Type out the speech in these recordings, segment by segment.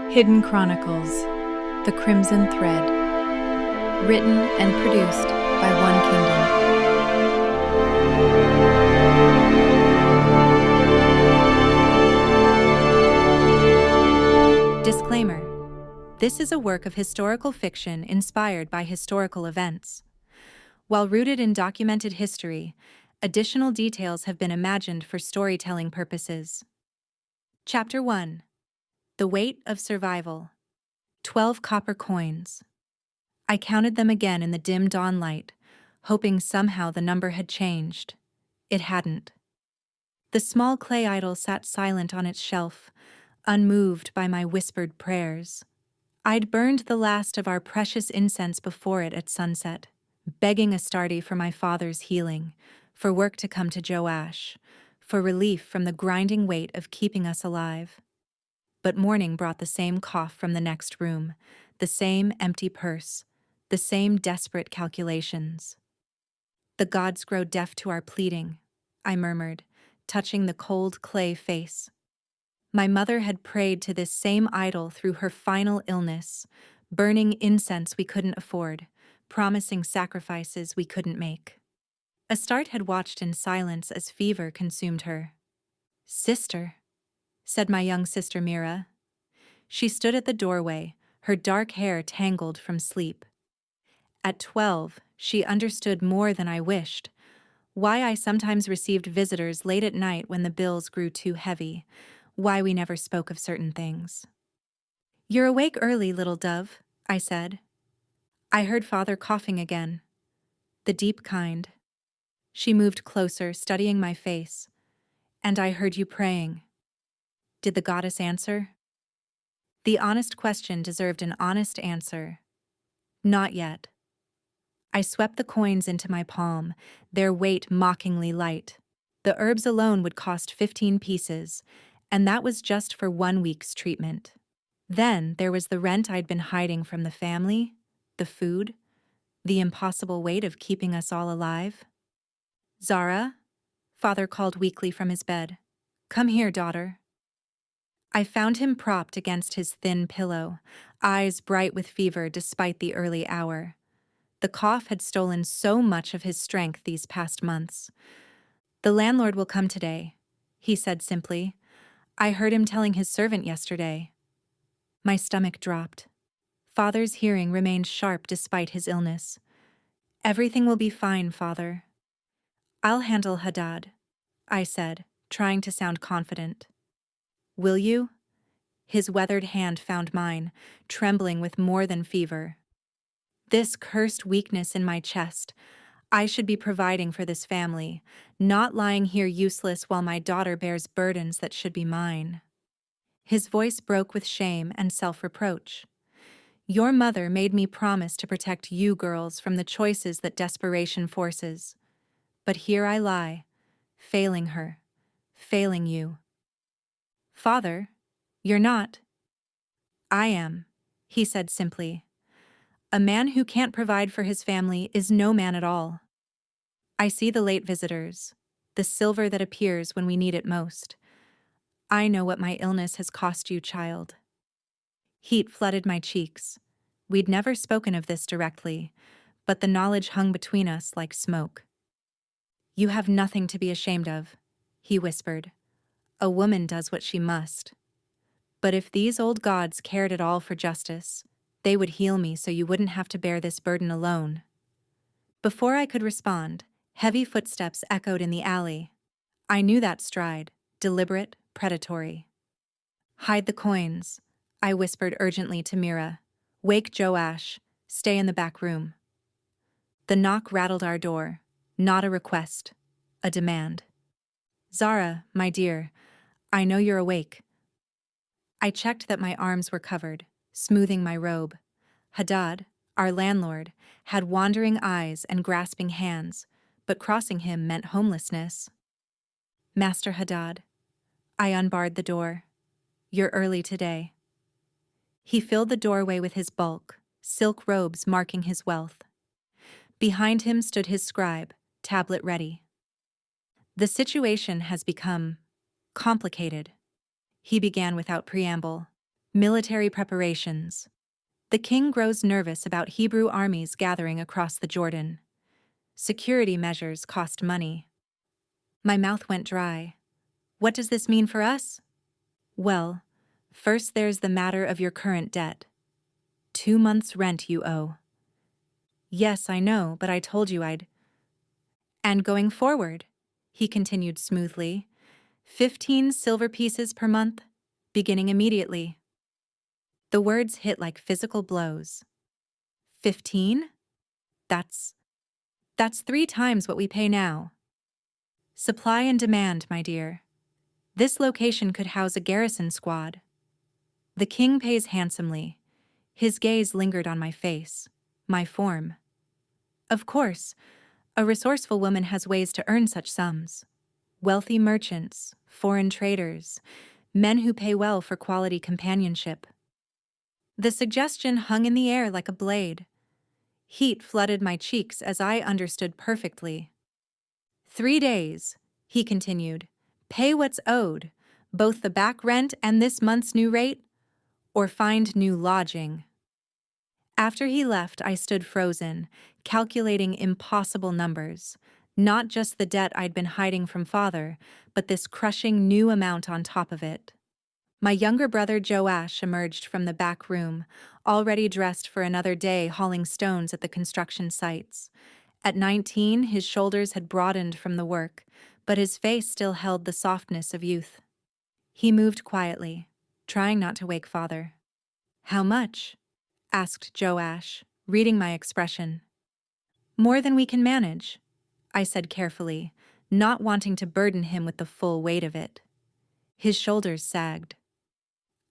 Hidden Chronicles, The Crimson Thread. Written and produced by One Kingdom. Disclaimer: this is a work of historical fiction inspired by historical events. While rooted in documented history, additional details have been imagined for storytelling purposes. Chapter 1: The Weight of Survival. 12 copper coins. I counted them again in the dim dawn light, hoping somehow the number had changed. It hadn't. The small clay idol sat silent on its shelf, unmoved by my whispered prayers. I'd burned the last of our precious incense before it at sunset, begging Astarte for my father's healing, for work to come to Joash, for relief from the grinding weight of keeping us alive. But morning brought the same cough from the next room, the same empty purse, the same desperate calculations. The gods grow deaf to our pleading, I murmured, touching the cold clay face. My mother had prayed to this same idol through her final illness, burning incense we couldn't afford, promising sacrifices we couldn't make. Astarte had watched in silence as fever consumed her. "Sister," said my young sister Mira. She stood at the doorway, her dark hair tangled from sleep. At 12, she understood more than I wished, why I sometimes received visitors late at night when the bills grew too heavy, why we never spoke of certain things. "You're awake early, little dove," I said. I heard father coughing again. The deep kind. She moved closer, studying my face. "And I heard you praying. Did the goddess answer?" The honest question deserved an honest answer. Not yet. I swept the coins into my palm, their weight mockingly light. The herbs alone would cost 15 pieces, and that was just for 1 week's treatment. Then there was the rent I'd been hiding from the family, the food, the impossible weight of keeping us all alive. "Zara," father called weakly from his bed. "Come here, daughter." I found him propped against his thin pillow, eyes bright with fever despite the early hour. The cough had stolen so much of his strength these past months. "The landlord will come today," he said simply. "I heard him telling his servant yesterday." My stomach dropped. Father's hearing remained sharp despite his illness. "Everything will be fine, father." "I'll handle Haddad," I said, trying to sound confident. "Will you?" His weathered hand found mine, trembling with more than fever. This cursed weakness in my chest. I should be providing for this family, not lying here useless while my daughter bears burdens that should be mine. His voice broke with shame and self-reproach. "Your mother made me promise to protect you girls from the choices that desperation forces. But here I lie, failing her, failing you." "Father, you're not." "I am," he said simply. "A man who can't provide for his family is no man at all. I see the late visitors, the silver that appears when we need it most. I know what my illness has cost you, child." Heat flooded my cheeks. We'd never spoken of this directly, but the knowledge hung between us like smoke. "You have nothing to be ashamed of," he whispered. "A woman does what she must. But if these old gods cared at all for justice, they would heal me so you wouldn't have to bear this burden alone." Before I could respond, heavy footsteps echoed in the alley. I knew that stride, deliberate, predatory. "Hide the coins," I whispered urgently to Mira. "Wake Joash. Stay in the back room." The knock rattled our door. Not a request, a demand. "Zara, my dear, I know you're awake." I checked that my arms were covered, smoothing my robe. Haddad, our landlord, had wandering eyes and grasping hands, but crossing him meant homelessness. "Master Haddad." I unbarred the door. "You're early today." He filled the doorway with his bulk, silk robes marking his wealth. Behind him stood his scribe, tablet ready. "The situation has become complicated," he began without preamble. Military preparations. The king grows nervous about Hebrew armies gathering across the Jordan. Security measures cost money. My mouth went dry. What does this mean for us? Well, first there's the matter of your current debt. 2 months' rent you owe. Yes, I know, but I told you I'd. And going forward, he continued smoothly, 15 silver pieces per month, beginning immediately. The words hit like physical blows. 15? That's 3 times what we pay now. Supply and demand, my dear. This location could house a garrison squad. The king pays handsomely. His gaze lingered on my face, my form. Of course, a resourceful woman has ways to earn such sums. Wealthy merchants, foreign traders, men who pay well for quality companionship. The suggestion hung in the air like a blade. Heat flooded my cheeks as I understood perfectly. 3 days, he continued. Pay what's owed, both the back rent and this month's new rate, or find new lodging. After he left, I stood frozen, calculating impossible numbers. Not just the debt I'd been hiding from father, but this crushing new amount on top of it. My younger brother Joash emerged from the back room, already dressed for another day hauling stones at the construction sites. At 19, his shoulders had broadened from the work, but his face still held the softness of youth. He moved quietly, trying not to wake father. How much? Asked Joash, reading my expression. More than we can manage, I said carefully, not wanting to burden him with the full weight of it. His shoulders sagged.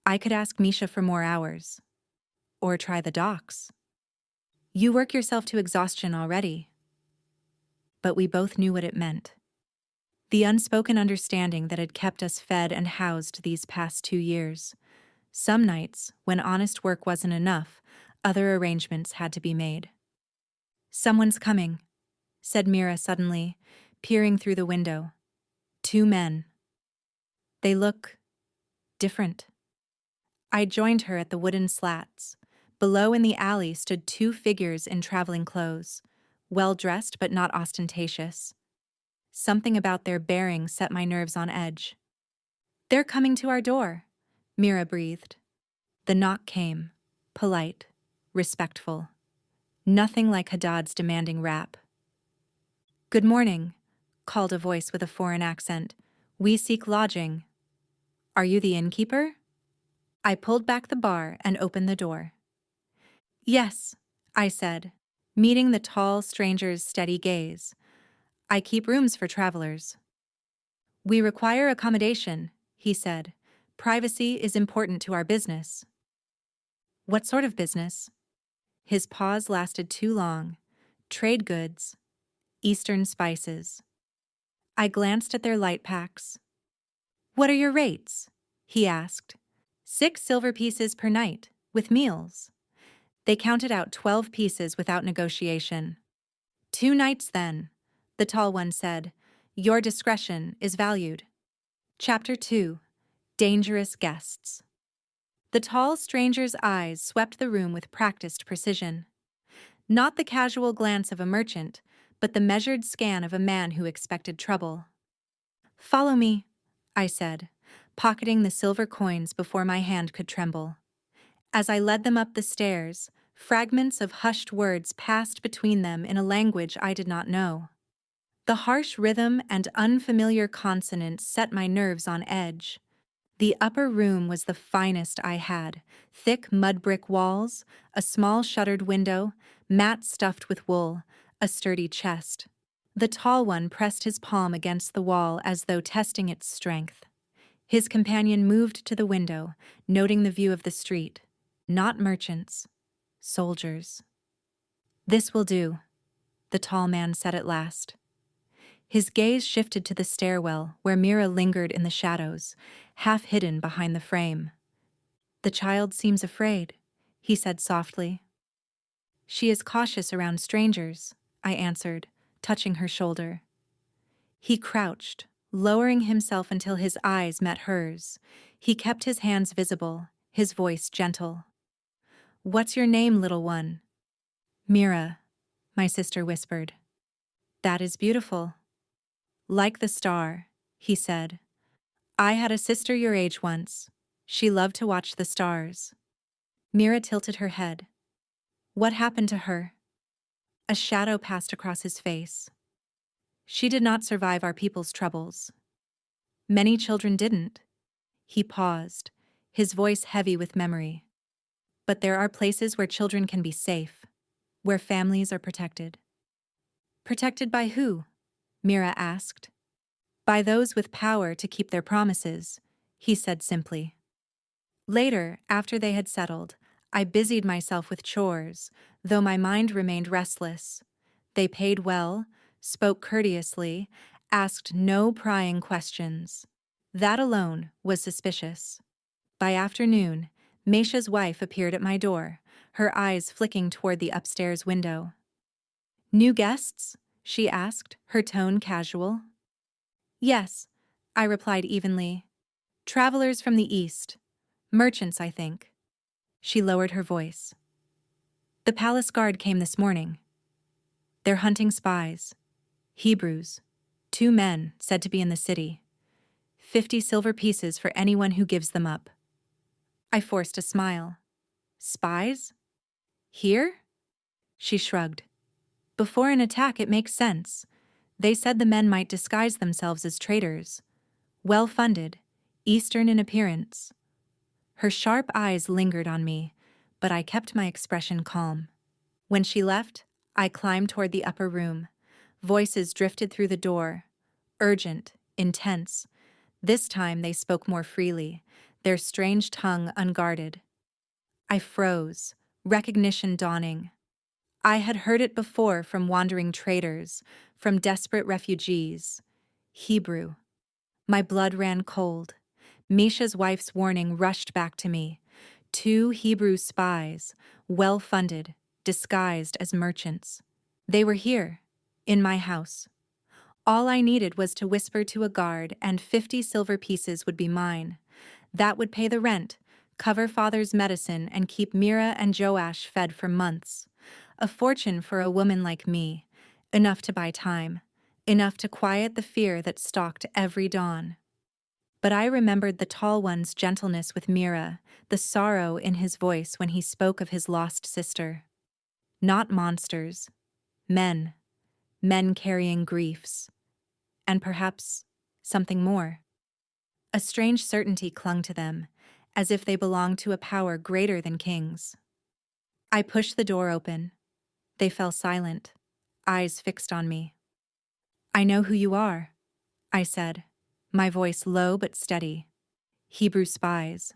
I could ask Misha for more hours. Or try the docks. You work yourself to exhaustion already. But we both knew what it meant. The unspoken understanding that had kept us fed and housed these past 2 years. Some nights, when honest work wasn't enough, other arrangements had to be made. Someone's coming, said Mira suddenly, peering through the window. 2 men. They look different. I joined her at the wooden slats. Below in the alley stood 2 figures in traveling clothes, well-dressed but not ostentatious. Something about their bearing set my nerves on edge. They're coming to our door, Mira breathed. The knock came, polite, respectful. Nothing like Haddad's demanding rap. Good morning, called a voice with a foreign accent. We seek lodging. Are you the innkeeper? I pulled back the bar and opened the door. Yes, I said, meeting the tall stranger's steady gaze. I keep rooms for travelers. We require accommodation, he said. Privacy is important to our business. What sort of business? His pause lasted too long. Trade goods, Eastern spices. I glanced at their light packs. What are your rates? He asked. 6 silver pieces per night, with meals. They counted out 12 pieces without negotiation. 2 nights then, the tall one said. Your discretion is valued. Chapter 2. Dangerous Guests. The tall stranger's eyes swept the room with practiced precision. Not the casual glance of a merchant, but the measured scan of a man who expected trouble. Follow me, I said, pocketing the silver coins before my hand could tremble. As I led them up the stairs, fragments of hushed words passed between them in a language I did not know. The harsh rhythm and unfamiliar consonants set my nerves on edge. The upper room was the finest I had. Thick mud brick walls, a small shuttered window, mats stuffed with wool, a sturdy chest. The tall one pressed his palm against the wall as though testing its strength. His companion moved to the window, noting the view of the street. Not merchants, soldiers. This will do, the tall man said at last. His gaze shifted to the stairwell where Mira lingered in the shadows, half hidden behind the frame. The child seems afraid, he said softly. She is cautious around strangers, I answered, touching her shoulder. He crouched, lowering himself until his eyes met hers. He kept his hands visible, his voice gentle. "What's your name, little one?" "Mira," my sister whispered. "That is beautiful." "Like the star," he said. "I had a sister your age once. She loved to watch the stars." Mira tilted her head. "What happened to her?" A shadow passed across his face. "She did not survive our people's troubles. Many children didn't." He paused, his voice heavy with memory. "But there are places where children can be safe, where families are protected." "Protected by who?" Mira asked. "By those with power to keep their promises," he said simply. Later, after they had settled, I busied myself with chores, though my mind remained restless. They paid well, spoke courteously, asked no prying questions. That alone was suspicious. By afternoon, Mesha's wife appeared at my door, her eyes flicking toward the upstairs window. "New guests?" she asked, her tone casual. "Yes," I replied evenly. "Travelers from the east. Merchants, I think." She lowered her voice. "The palace guard came this morning. They're hunting spies. Hebrews. 2 men said to be in the city. 50 silver pieces for anyone who gives them up." I forced a smile. "Spies? Here?" She shrugged. "Before an attack, it makes sense. They said the men might disguise themselves as traitors. Well-funded, Eastern in appearance." Her sharp eyes lingered on me, but I kept my expression calm. When she left, I climbed toward the upper room. Voices drifted through the door. Urgent, intense. This time they spoke more freely, their strange tongue unguarded. I froze, recognition dawning. I had heard it before from wandering traders, from desperate refugees. Hebrew. My blood ran cold. Misha's wife's warning rushed back to me. 2 Hebrew spies, well-funded, disguised as merchants. They were here, in my house. All I needed was to whisper to a guard, and 50 silver pieces would be mine. That would pay the rent, cover father's medicine, and keep Mira and Joash fed for months. A fortune for a woman like me. Enough to buy time. Enough to quiet the fear that stalked every dawn. But I remembered the tall one's gentleness with Mira, the sorrow in his voice when he spoke of his lost sister. Not monsters. Men. Men carrying griefs. And perhaps something more. A strange certainty clung to them, as if they belonged to a power greater than kings. I pushed the door open. They fell silent, eyes fixed on me. "I know who you are," I said, my voice low but steady. "Hebrew spies.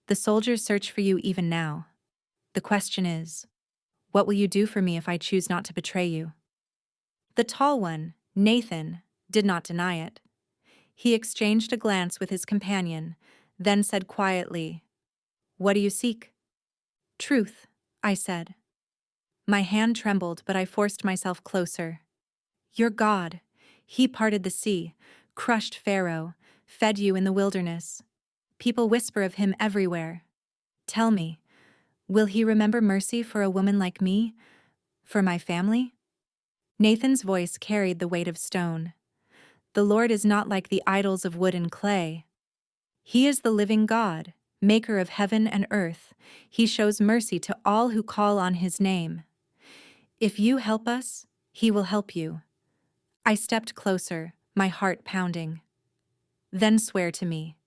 The soldiers search for you even now. The question is, what will you do for me if I choose not to betray you?" The tall one, Nathan, did not deny it. He exchanged a glance with his companion, then said quietly, "What do you seek?" "Truth," I said. My hand trembled, but I forced myself closer. "Your God. He parted the sea, crushed Pharaoh, fed you in the wilderness. People whisper of him everywhere. Tell me, will he remember mercy for a woman like me? For my family?" Nathan's voice carried the weight of stone. "The Lord is not like the idols of wood and clay. He is the living God, maker of heaven and earth. He shows mercy to all who call on his name. If you help us, he will help you." I stepped closer, my heart pounding. "Then swear to me.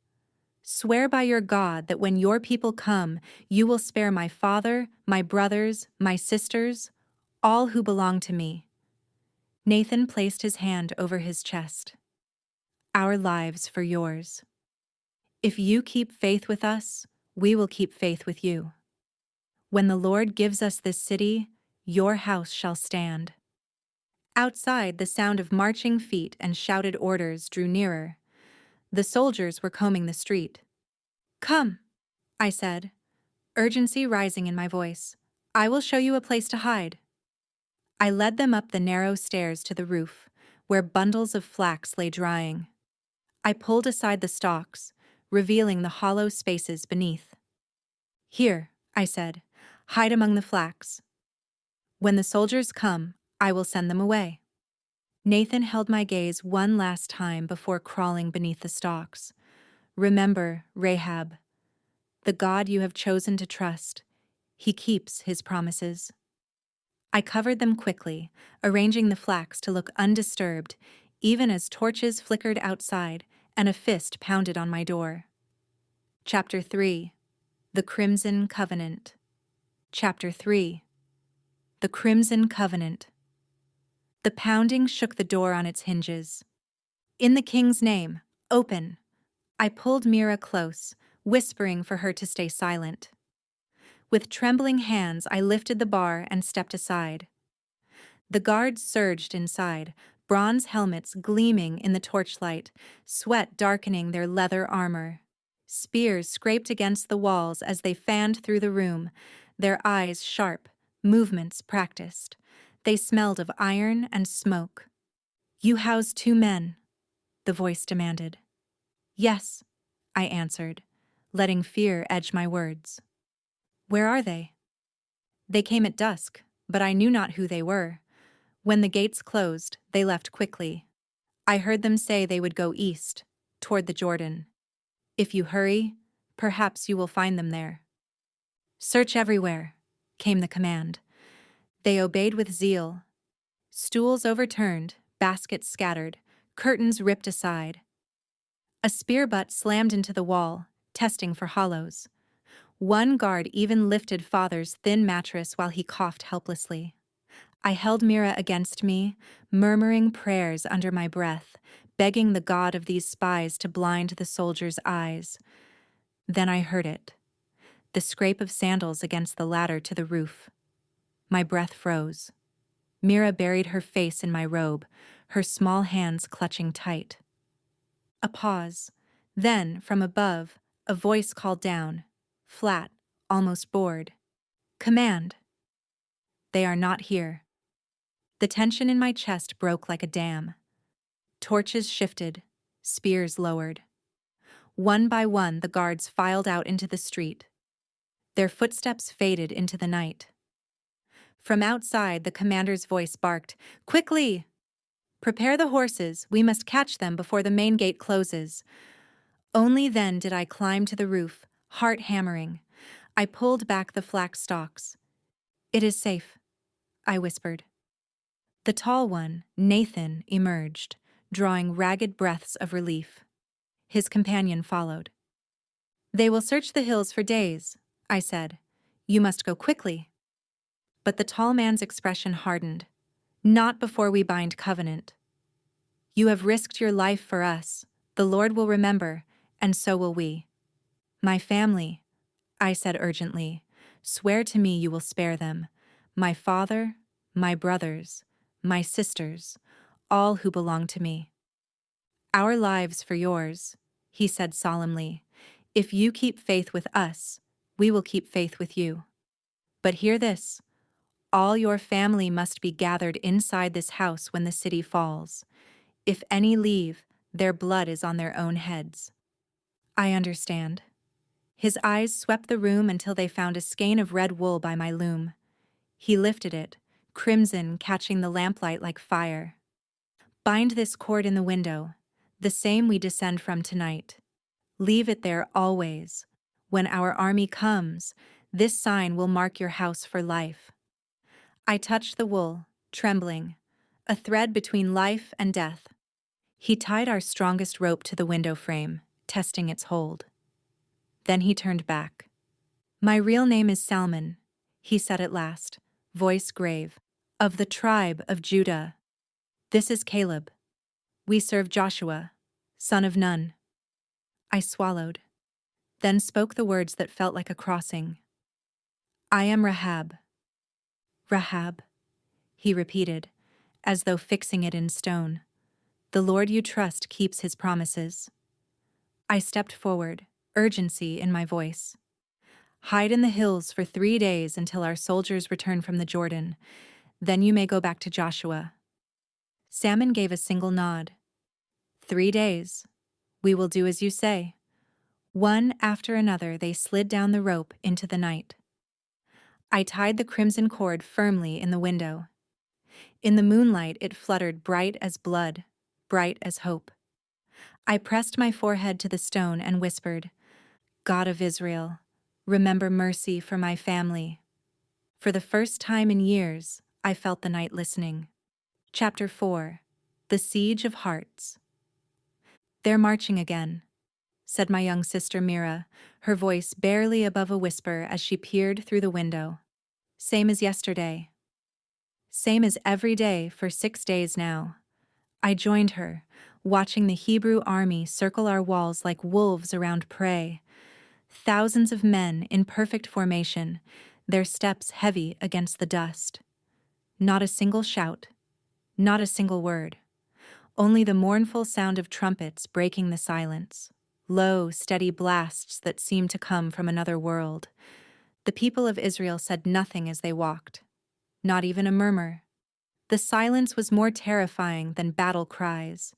Swear by your God that when your people come, you will spare my father, my brothers, my sisters, all who belong to me." Nathan placed his hand over his chest. "Our lives for yours. If you keep faith with us, we will keep faith with you. When the Lord gives us this city, your house shall stand." Outside, the sound of marching feet and shouted orders drew nearer. The soldiers were combing the street. "Come," I said, urgency rising in my voice. "I will show you a place to hide." I led them up the narrow stairs to the roof, where bundles of flax lay drying. I pulled aside the stalks, revealing the hollow spaces beneath. Here, I said, hide among the flax. When the soldiers come, I will send them away. Nathan held my gaze one last time before crawling beneath the stalks. Remember, Rahab, the God you have chosen to trust. He keeps his promises. I covered them quickly, arranging the flax to look undisturbed, even as torches flickered outside and a fist pounded on my door. Chapter 3. The Crimson Covenant. Chapter 3. The Crimson Covenant. The pounding shook the door on its hinges. In the king's name, open! I pulled Mira close, whispering for her to stay silent. With trembling hands, I lifted the bar and stepped aside. The guards surged inside, bronze helmets gleaming in the torchlight, sweat darkening their leather armor. Spears scraped against the walls as they fanned through the room, their eyes sharp, movements practiced. They smelled of iron and smoke. "You house 2 men," the voice demanded. "Yes," I answered, letting fear edge my words. "Where are they?" "They came at dusk, but I knew not who they were. When the gates closed, they left quickly. I heard them say they would go east, toward the Jordan. If you hurry, perhaps you will find them there." "Search everywhere," came the command. They obeyed with zeal. Stools overturned, baskets scattered, curtains ripped aside. A spear butt slammed into the wall, testing for hollows. One guard even lifted Father's thin mattress while he coughed helplessly. I held Mira against me, murmuring prayers under my breath, begging the God of these spies to blind the soldiers' eyes. Then I heard it, the scrape of sandals against the ladder to the roof. My breath froze. Mira buried her face in my robe, her small hands clutching tight. A pause. Then, from above, a voice called down, flat, almost bored. "Command." "They are not here." The tension in my chest broke like a dam. Torches shifted, spears lowered. One by one, the guards filed out into the street. Their footsteps faded into the night. From outside, the commander's voice barked, "Quickly! Prepare the horses, we must catch them before the main gate closes." Only then did I climb to the roof, heart hammering. I pulled back the flax stalks. "It is safe," I whispered. The tall one, Nathan, emerged, drawing ragged breaths of relief. His companion followed. "They will search the hills for days," I said. "You must go quickly." But the tall man's expression hardened. "Not before we bind covenant. You have risked your life for us. The Lord will remember, and so will we." "My family," I said urgently, "swear to me you will spare them. My father, my brothers, my sisters, all who belong to me." "Our lives for yours," he said solemnly. "If you keep faith with us, we will keep faith with you. But hear this. All your family must be gathered inside this house when the city falls. If any leave, their blood is on their own heads." "I understand." His eyes swept the room until they found a skein of red wool by my loom. He lifted it, crimson catching the lamplight like fire. "Bind this cord in the window, the same we descend from tonight. Leave it there always. When our army comes, this sign will mark your house for life." I touched the wool, trembling, a thread between life and death. He tied our strongest rope to the window frame, testing its hold. Then he turned back. "My real name is Salmon," he said at last, voice grave, "of the tribe of Judah. This is Caleb. We serve Joshua, son of Nun." I swallowed, then spoke the words that felt like a crossing. "I am Rahab." "Rahab," he repeated, as though fixing it in stone. "The Lord you trust keeps his promises." I stepped forward, urgency in my voice. "Hide in the hills for 3 days until our soldiers return from the Jordan. Then you may go back to Joshua." Salmon gave a single nod. 3 days. We will do as you say. One after another, they slid down the rope into the night. I tied the crimson cord firmly in the window. In the moonlight, it fluttered bright as blood, bright as hope. I pressed my forehead to the stone and whispered, "God of Israel, remember mercy for my family." For the first time in years, I felt the night listening. Chapter 4. The Siege of Hearts. "They're marching again," said my young sister Mira, her voice barely above a whisper as she peered through the window. "Same as yesterday. Same as every day for 6 days now." I joined her, watching the Hebrew army circle our walls like wolves around prey. Thousands of men in perfect formation, their steps heavy against the dust. Not a single shout, not a single word. Only the mournful sound of trumpets breaking the silence. Low, steady blasts that seemed to come from another world. The people of Israel said nothing as they walked. Not even a murmur. The silence was more terrifying than battle cries,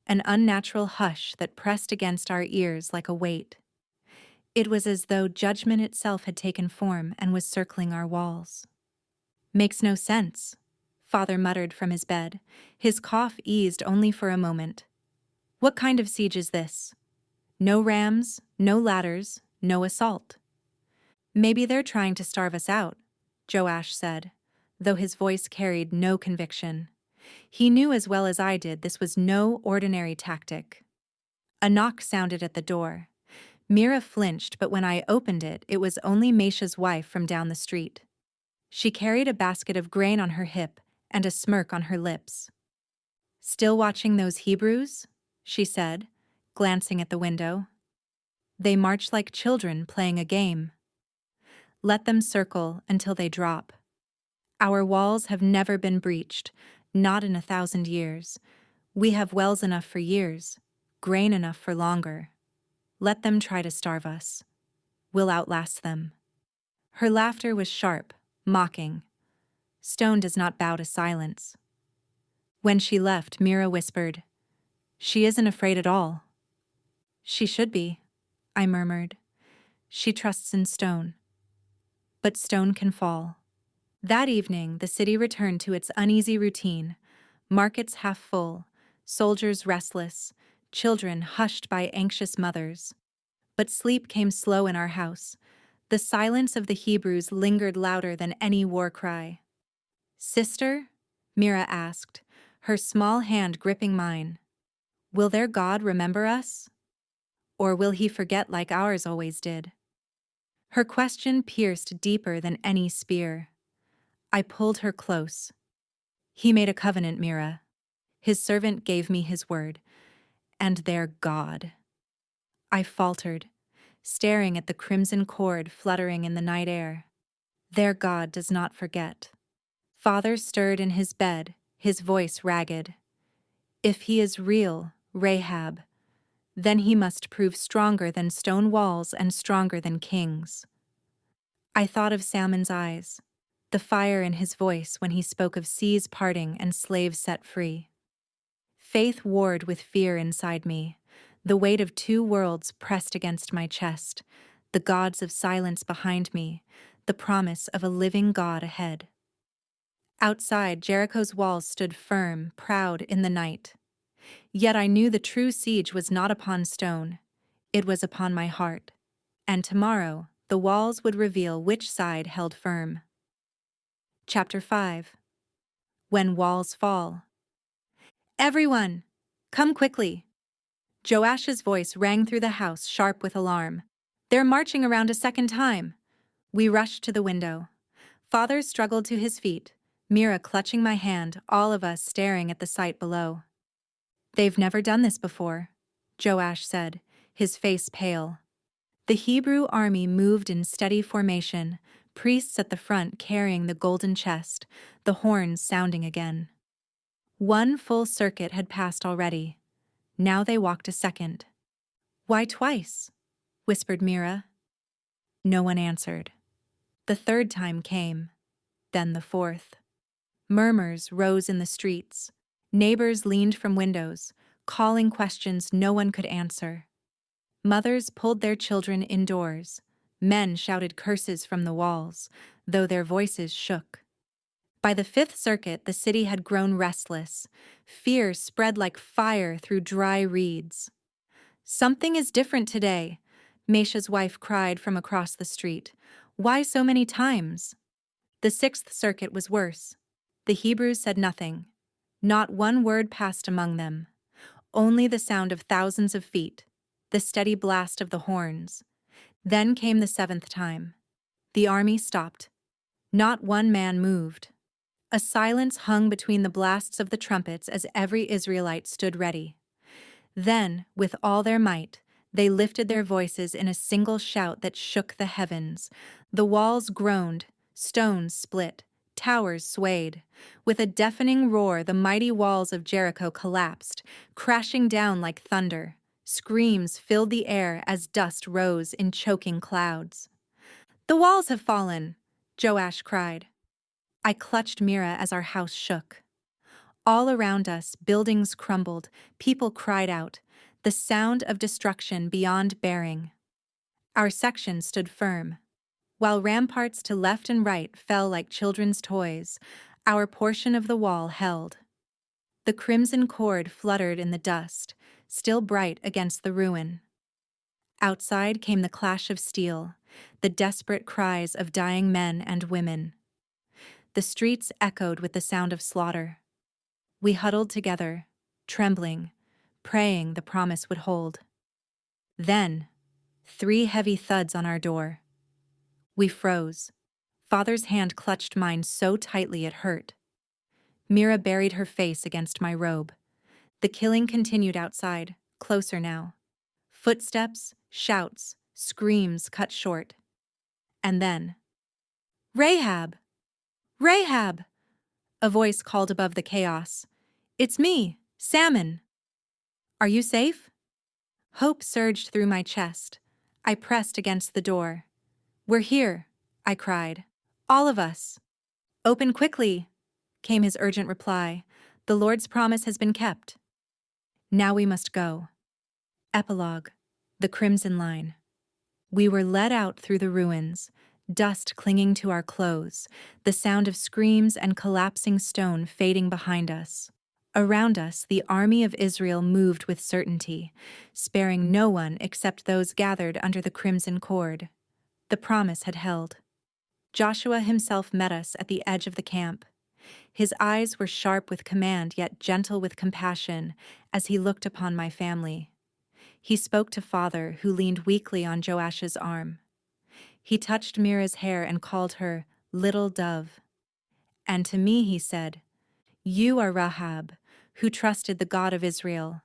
an unnatural hush that pressed against our ears like a weight. It was as though judgment itself had taken form and was circling our walls. "Makes no sense," Father muttered from his bed, his cough eased only for a moment. "What kind of siege is this? No rams, no ladders, no assault." "Maybe they're trying to starve us out," Joash said, though his voice carried no conviction. He knew as well as I did this was no ordinary tactic. A knock sounded at the door. Mira flinched, but when I opened it, it was only Mesha's wife from down the street. She carried a basket of grain on her hip and a smirk on her lips. "Still watching those Hebrews?" she said, glancing at the window. "They march like children playing a game. Let them circle until they drop. Our walls have never been breached, not in 1,000 years. We have wells enough for years, grain enough for longer. Let them try to starve us. We'll outlast them." Her laughter was sharp, mocking. Stone does not bow to silence. When she left, Mira whispered, "She isn't afraid at all." "She should be," I murmured. "She trusts in stone." But stone can fall. That evening, the city returned to its uneasy routine, markets half full, soldiers restless, children hushed by anxious mothers. But sleep came slow in our house. The silence of the Hebrews lingered louder than any war cry. "Sister?" Mira asked, her small hand gripping mine. "Will their God remember us? Or will he forget like ours always did?" Her question pierced deeper than any spear. I pulled her close. "He made a covenant, Mira. His servant gave me his word. And their God." I faltered, staring at the crimson cord fluttering in the night air. "Their God does not forget." Father stirred in his bed, his voice ragged. "If he is real, Rahab, then he must prove stronger than stone walls and stronger than kings." I thought of Salmon's eyes, the fire in his voice when he spoke of seas parting and slaves set free. Faith warred with fear inside me, the weight of 2 worlds pressed against my chest, the gods of silence behind me, the promise of a living God ahead. Outside, Jericho's walls stood firm, proud in the night. Yet I knew the true siege was not upon stone, it was upon my heart. And tomorrow, the walls would reveal which side held firm. Chapter 5. When Walls Fall. "Everyone, come quickly." Joash's voice rang through the house, sharp with alarm. "They're marching around a second time." We rushed to the window. Father struggled to his feet, Mira clutching my hand, all of us staring at the sight below. "They've never done this before," Joash said, his face pale. The Hebrew army moved in steady formation, priests at the front carrying the golden chest, the horns sounding again. One full circuit had passed already. Now they walked a second. "Why twice?" whispered Mira. No one answered. The third time came, then the fourth. Murmurs rose in the streets. Neighbors leaned from windows, calling questions no one could answer. Mothers pulled their children indoors. Men shouted curses from the walls, though their voices shook. By the Fifth Circuit, the city had grown restless. Fear spread like fire through dry reeds. "Something is different today," Mesha's wife cried from across the street. "Why so many times?" The Sixth Circuit was worse. The Hebrews said nothing. Not one word passed among them. Only the sound of thousands of feet, the steady blast of the horns. Then came the seventh time. The army stopped. Not one man moved. A silence hung between the blasts of the trumpets as every Israelite stood ready. Then, with all their might, they lifted their voices in a single shout that shook the heavens. The walls groaned, stones split, towers swayed. With a deafening roar, the mighty walls of Jericho collapsed, crashing down like thunder. Screams filled the air as dust rose in choking clouds. "The walls have fallen," Joash cried. I clutched Mira as our house shook. All around us, buildings crumbled, people cried out, the sound of destruction beyond bearing. Our section stood firm. While ramparts to left and right fell like children's toys, our portion of the wall held. The crimson cord fluttered in the dust, still bright against the ruin. Outside came the clash of steel, the desperate cries of dying men and women. The streets echoed with the sound of slaughter. We huddled together, trembling, praying the promise would hold. Then, 3 heavy thuds on our door. We froze. Father's hand clutched mine so tightly it hurt. Mira buried her face against my robe. The killing continued outside, closer now. Footsteps, shouts, screams cut short. And then, "Rahab! Rahab!" A voice called above the chaos. "It's me, Salmon. Are you safe?" Hope surged through my chest. I pressed against the door. "We're here," I cried. "All of us." "Open quickly," came his urgent reply. "The Lord's promise has been kept." Now we must go. Epilogue. The Crimson Line. We were led out through the ruins, dust clinging to our clothes, the sound of screams and collapsing stone fading behind us. Around us, the army of Israel moved with certainty, sparing no one except those gathered under the crimson cord. The promise had held. Joshua himself met us at the edge of the camp. His eyes were sharp with command yet gentle with compassion as he looked upon my family. He spoke to Father, who leaned weakly on Joash's arm. He touched Mira's hair and called her Little Dove. And to me he said, "You are Rahab, who trusted the God of Israel.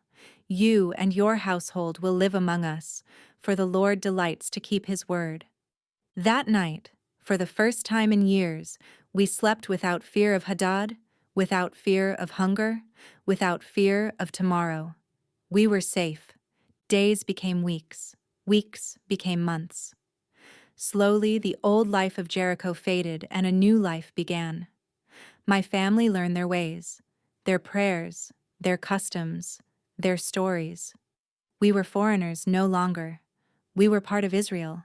You and your household will live among us, for the Lord delights to keep his word." That night, for the first time in years, we slept without fear of Hadad, without fear of hunger, without fear of tomorrow. We were safe. Days became weeks. Weeks became months. Slowly, the old life of Jericho faded and a new life began. My family learned their ways, their prayers, their customs, their stories. We were foreigners no longer. We were part of Israel.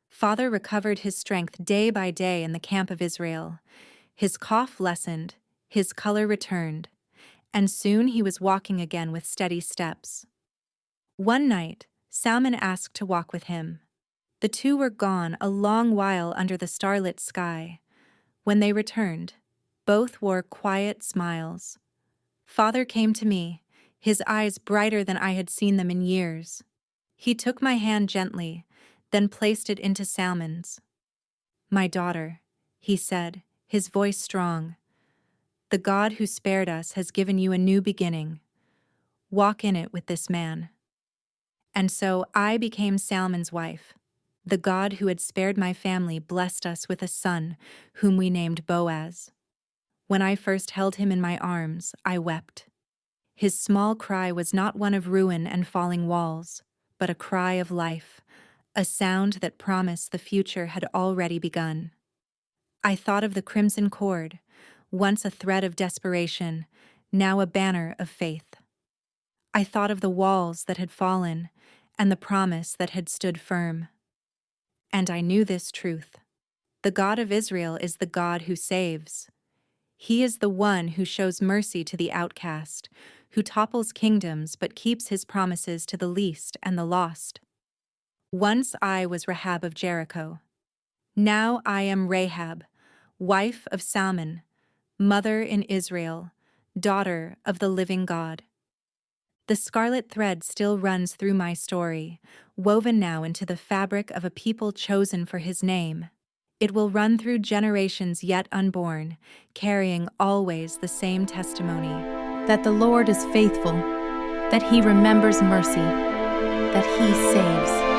Father recovered his strength day by day in the camp of Israel. His cough lessened, his color returned, and soon he was walking again with steady steps. One night, Salmon asked to walk with him. The two were gone a long while under the starlit sky. When they returned, both wore quiet smiles. Father came to me, his eyes brighter than I had seen them in years. He took my hand gently, then placed it into Salmon's. "My daughter," he said, his voice strong, "the God who spared us has given you a new beginning. Walk in it with this man." And so I became Salmon's wife. The God who had spared my family blessed us with a son, whom we named Boaz. When I first held him in my arms, I wept. His small cry was not one of ruin and falling walls, but a cry of life, a sound that promised the future had already begun. I thought of the crimson cord, once a thread of desperation, now a banner of faith. I thought of the walls that had fallen, and the promise that had stood firm. And I knew this truth. The God of Israel is the God who saves. He is the one who shows mercy to the outcast, who topples kingdoms but keeps his promises to the least and the lost. Once I was Rahab of Jericho. Now I am Rahab, wife of Salmon, mother in Israel, daughter of the living God. The scarlet thread still runs through my story, woven now into the fabric of a people chosen for his name. It will run through generations yet unborn, carrying always the same testimony. That the Lord is faithful, that he remembers mercy, that he saves.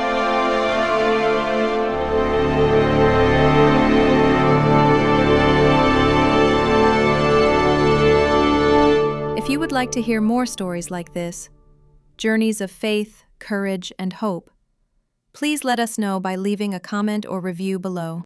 If you would like to hear more stories like this, journeys of faith, courage, and hope, please let us know by leaving a comment or review below.